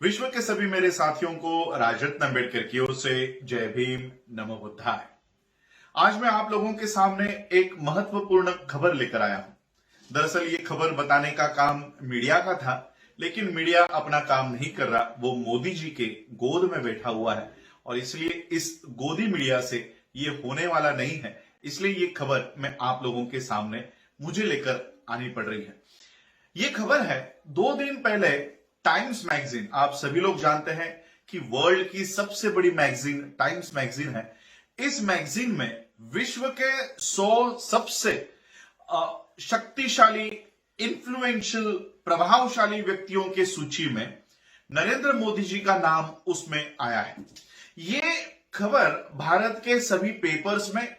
विश्व के सभी मेरे साथियों को राजरत्न अम्बेडकर की ओर से जय भीम, नमो बुद्धाय। आज मैं आप लोगों के सामने एक महत्वपूर्ण खबर लेकर आया हूं। दरअसल ये खबर बताने का काम मीडिया का था, लेकिन मीडिया अपना काम नहीं कर रहा। वो मोदी जी के गोद में बैठा हुआ है और इसलिए इस गोदी मीडिया से ये होने वाला नहीं है। इसलिए ये खबर मैं आप लोगों के सामने मुझे लेकर आनी पड़ रही है। ये खबर है 2 दिन पहले टाइम्स मैगजीन, आप सभी लोग जानते हैं कि वर्ल्ड की सबसे बड़ी मैगजीन टाइम्स मैगजीन है। इस मैगजीन में विश्व के 100 सबसे शक्तिशाली, इन्फ्लुएंशियल, प्रभावशाली व्यक्तियों के सूची में नरेंद्र मोदी जी का नाम उसमें आया है। ये खबर भारत के सभी पेपर्स में,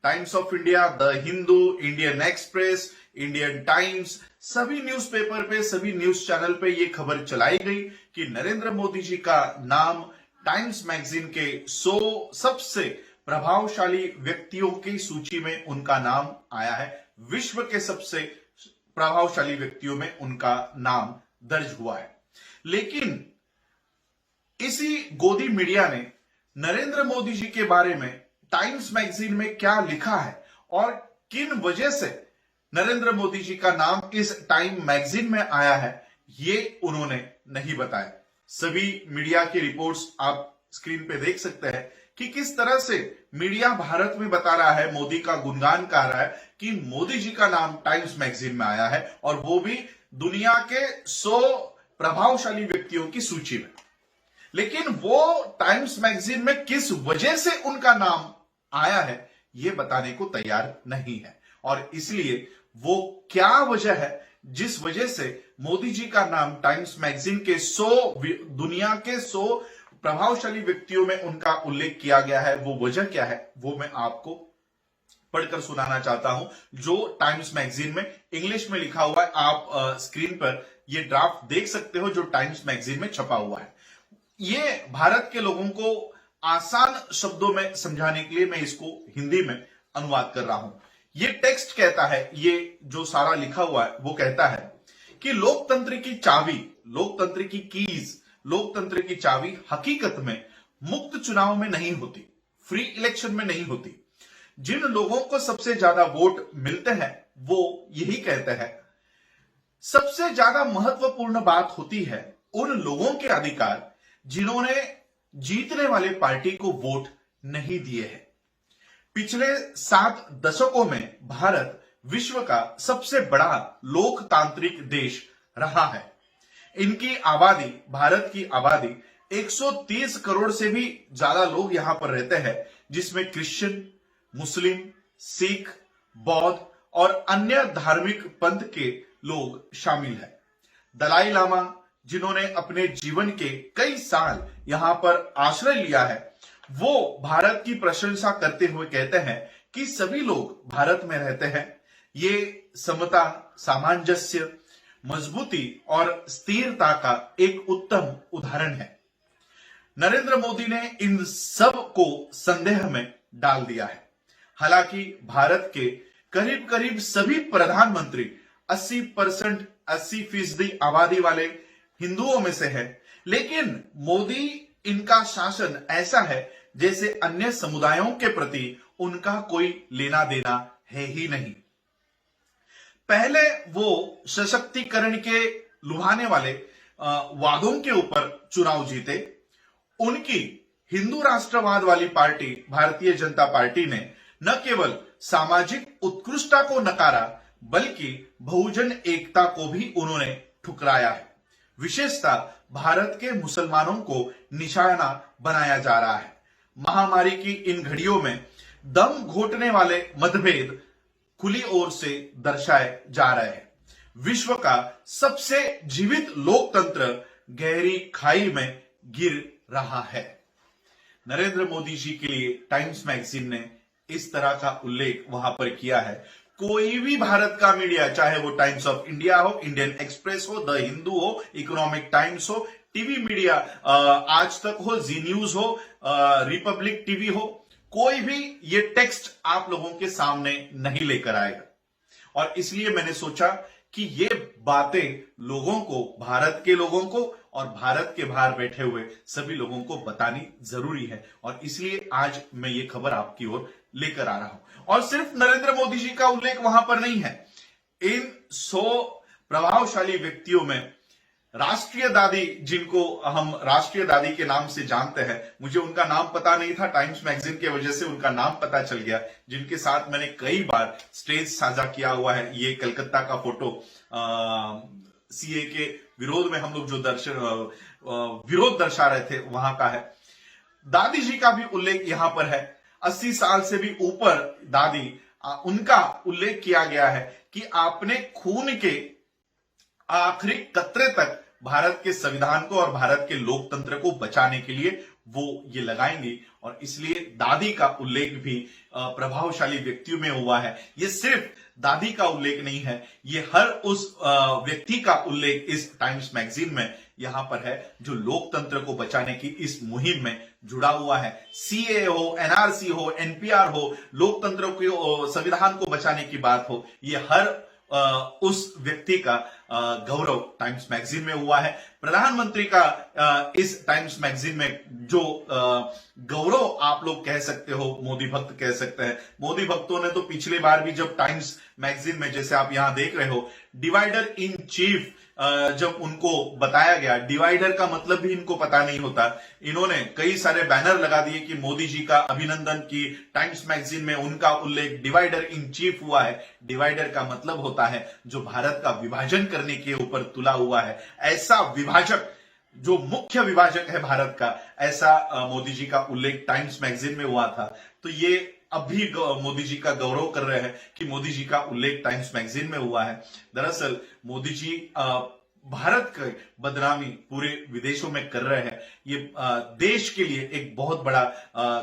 times of India, the Hindu, Indian express, Indian times, सभी न्यूज़पेपर पे, सभी न्यूज चैनल पे ये खबर चलाई गई कि नरेंद्र मोदी जी का नाम टाइम्स मैगजीन के 100 सबसे प्रभावशाली व्यक्तियों की सूची में उनका नाम आया है। विश्व के सबसे प्रभावशाली व्यक्तियों में उनका नाम दर्ज हुआ है। लेकिन इसी गोदी मीडिया ने नरेंद्र मोदी जी के बारे में टाइम्स मैगजीन में क्या लिखा है और किन वजह से नरेंद्र मोदी जी का नाम इस टाइम मैगजीन में आया है, ये उन्होंने नहीं बताया। सभी मीडिया की रिपोर्ट्स आप स्क्रीन पे देख सकते हैं कि किस तरह से मीडिया भारत में बता रहा है, मोदी का गुणगान कर रहा है कि मोदी जी का नाम टाइम्स मैगजीन में आया है और वो भी दुनिया के 100 प्रभावशाली व्यक्तियों की सूची में। लेकिन वो टाइम्स मैगजीन में किस वजह से उनका नाम आया है, ये बताने को तैयार नहीं है। और इसलिए वो क्या वजह है जिस वजह से मोदी जी का नाम टाइम्स मैगजीन के 100 दुनिया के 100 प्रभावशाली व्यक्तियों में उनका उल्लेख किया गया है, वो वजह क्या है, वो मैं आपको पढ़कर सुनाना चाहता हूं, जो टाइम्स मैगजीन में इंग्लिश में लिखा हुआ है। आप स्क्रीन पर ये ड्राफ्ट देख सकते हो जो टाइम्स मैगजीन में छपा हुआ है। ये भारत के लोगों को आसान शब्दों में समझाने के लिए मैं इसको हिंदी में अनुवाद कर रहा हूं। ये टेक्स्ट कहता है, ये जो सारा लिखा हुआ है वो कहता है कि लोकतंत्र की चाबी, लोकतंत्र की कीज, लोकतंत्र की चाबी हकीकत में मुक्त चुनाव में नहीं होती, फ्री इलेक्शन में नहीं होती। जिन लोगों को सबसे ज्यादा वोट मिलते हैं वो यही कहते हैं। सबसे ज्यादा महत्वपूर्ण बात होती है उन लोगों के अधिकार जिन्होंने जीतने वाले पार्टी को वोट नहीं दिए हैं। पिछले 7 दशकों में भारत विश्व का सबसे बड़ा लोकतांत्रिक देश रहा है। इनकी आबादी, भारत की आबादी 130 करोड़ से भी ज्यादा लोग यहां पर रहते हैं, जिसमें क्रिश्चियन, मुस्लिम, सिख, बौद्ध और अन्य धार्मिक पंथ के लोग शामिल हैं। दलाई लामा, जिन्होंने अपने जीवन के कई साल यहां पर आश्रय लिया है, वो भारत की प्रशंसा करते हुए कहते हैं कि सभी लोग भारत में रहते हैं। ये समता, सामंजस्य, मजबूती और स्थिरता का एक उत्तम उदाहरण है। नरेंद्र मोदी ने इन सब को संदेह में डाल दिया है। हालांकि भारत के करीब करीब सभी प्रधानमंत्री 80% आबादी वाले हिंदुओं में से है, लेकिन मोदी, इनका शासन ऐसा है जैसे अन्य समुदायों के प्रति उनका कोई लेना देना है ही नहीं। पहले वो सशक्तिकरण के लुभाने वाले वादों के ऊपर चुनाव जीते। उनकी हिंदू राष्ट्रवाद वाली पार्टी भारतीय जनता पार्टी ने न केवल सामाजिक उत्कृष्टता को नकारा, बल्कि बहुजन एकता को भी उन्होंने ठुकराया है। विशेषतः भारत के मुसलमानों को निशाना बनाया जा रहा है। महामारी की इन घड़ियों में दम घोटने वाले मतभेद खुली ओर से दर्शाए जा रहे हैं। विश्व का सबसे जीवित लोकतंत्र गहरी खाई में गिर रहा है। नरेंद्र मोदी जी के लिए टाइम्स मैगजीन ने इस तरह का उल्लेख वहां पर किया है। कोई भी भारत का मीडिया, चाहे वो टाइम्स ऑफ इंडिया हो, इंडियन एक्सप्रेस हो, द हिंदू हो, इकोनॉमिक टाइम्स हो, टीवी मीडिया आज तक हो, जी न्यूज हो, रिपब्लिक टीवी हो, कोई भी ये टेक्स्ट आप लोगों के सामने नहीं लेकर आएगा। और इसलिए मैंने सोचा कि ये बातें लोगों को, भारत के लोगों को और भारत के बाहर बैठे हुए सभी लोगों को बतानी जरूरी है। और इसलिए आज मैं ये खबर आपकी ओर लेकर आ रहा हूं। और सिर्फ नरेंद्र मोदी जी का उल्लेख वहां पर नहीं है। इन 100 प्रभावशाली व्यक्तियों में राष्ट्रीय दादी, जिनको हम राष्ट्रीय दादी के नाम से जानते हैं, मुझे उनका नाम पता नहीं था, टाइम्स मैगजीन के वजह से उनका नाम पता चल गया, जिनके साथ मैंने कई बार स्टेज साझा किया हुआ है। ये कलकत्ता का फोटो सीए के विरोध में हम लोग जो विरोध दर्शा रहे थे वहां का है। दादी जी का भी उल्लेख यहां पर है। 80 साल से भी ऊपर दादी, उनका उल्लेख किया गया है कि आपने खून के आखिरी कतरे तक भारत के संविधान को और भारत के लोकतंत्र को बचाने के लिए वो ये लगाएंगी। और इसलिए दादी का उल्लेख भी प्रभावशाली व्यक्तियों में हुआ है। ये सिर्फ दादी का उल्लेख नहीं है, ये हर उस व्यक्ति का उल्लेख इस टाइम्स मैगजीन में यहां पर है जो लोकतंत्र को बचाने की इस मुहिम में जुड़ा हुआ है। सीए हो, एनआरसी हो, एनपीआर हो, लोकतंत्र को, संविधान को बचाने की बात हो, ये हर उस व्यक्ति का गौरव टाइम्स मैगजीन में हुआ है। प्रधानमंत्री का इस टाइम्स मैगजीन में जो गौरव आप लोग कह सकते हो, मोदी भक्त कह सकते हैं। मोदी भक्तों ने तो पिछली बार भी जब टाइम्स मैगजीन में, जैसे आप यहां देख रहे हो, डिवाइडर इन चीफ जब उनको बताया गया, डिवाइडर का मतलब भी इनको पता नहीं होता, इन्होंने कई सारे बैनर लगा दिए कि मोदी जी का अभिनंदन, की टाइम्स मैगजीन में उनका उल्लेख डिवाइडर इन चीफ हुआ है। डिवाइडर का मतलब होता है जो भारत का विभाजन करने के ऊपर तुला हुआ है। ऐसा विभाजक, जो मुख्य विभाजक है भारत का, ऐसा मोदी जी का उल्लेख टाइम्स मैगजीन में हुआ था। तो ये अब भी मोदी जी का गौरव कर रहे हैं कि मोदी जी का उल्लेख टाइम्स मैगजीन में हुआ है। दरअसल मोदी जी भारत की बदनामी पूरे विदेशों में कर रहे हैं। ये देश के लिए एक बहुत बड़ा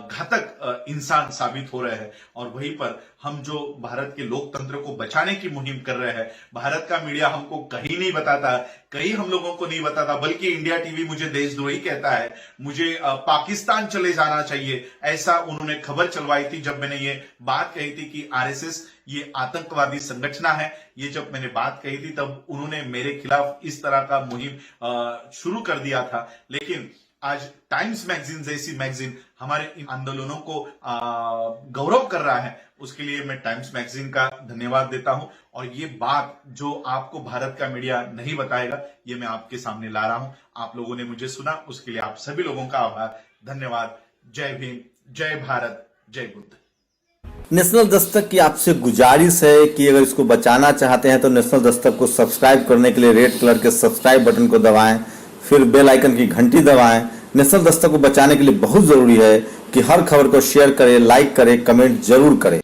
घातक इंसान साबित हो रहे हैं। और वहीं पर हम जो भारत के लोकतंत्र को बचाने की मुहिम कर रहे हैं, भारत का मीडिया हमको कहीं नहीं बताता, कहीं हम लोगों को नहीं बताता, बल्कि इंडिया टीवी मुझे देशद्रोही कहता है, मुझे पाकिस्तान चले जाना चाहिए, ऐसा उन्होंने खबर चलवाई थी जब मैंने ये बात कही थी कि आरएसएस ये आतंकवादी संगठन है। ये जब मैंने बात कही थी तब उन्होंने मेरे खिलाफ इस तरह का मुहिम शुरू कर दिया था। लेकिन आज टाइम्स मैगजीन जैसी मैगजीन हमारे इन आंदोलनों को गौरव कर रहा है, उसके लिए मैं टाइम्स मैगजीन का धन्यवाद देता हूं। और ये बात जो आपको भारत का मीडिया नहीं बताएगा, ये मैं आपके सामने ला रहा हूं। आप लोगों ने मुझे सुना, उसके लिए आप सभी लोगों का आभार, धन्यवाद। जय भीम, जय भारत, जय बुद्ध। नेशनल दस्तक की आपसे गुजारिश है कि अगर इसको बचाना चाहते हैं तो नेशनल दस्तक को सब्सक्राइब करने के लिए रेड कलर के सब्सक्राइब बटन को दबाएं, फिर बेल आइकन की घंटी दबाएं। नेशनल दस्तक को बचाने के लिए बहुत जरूरी है कि हर खबर को शेयर करें, लाइक करें, कमेंट जरूर करें।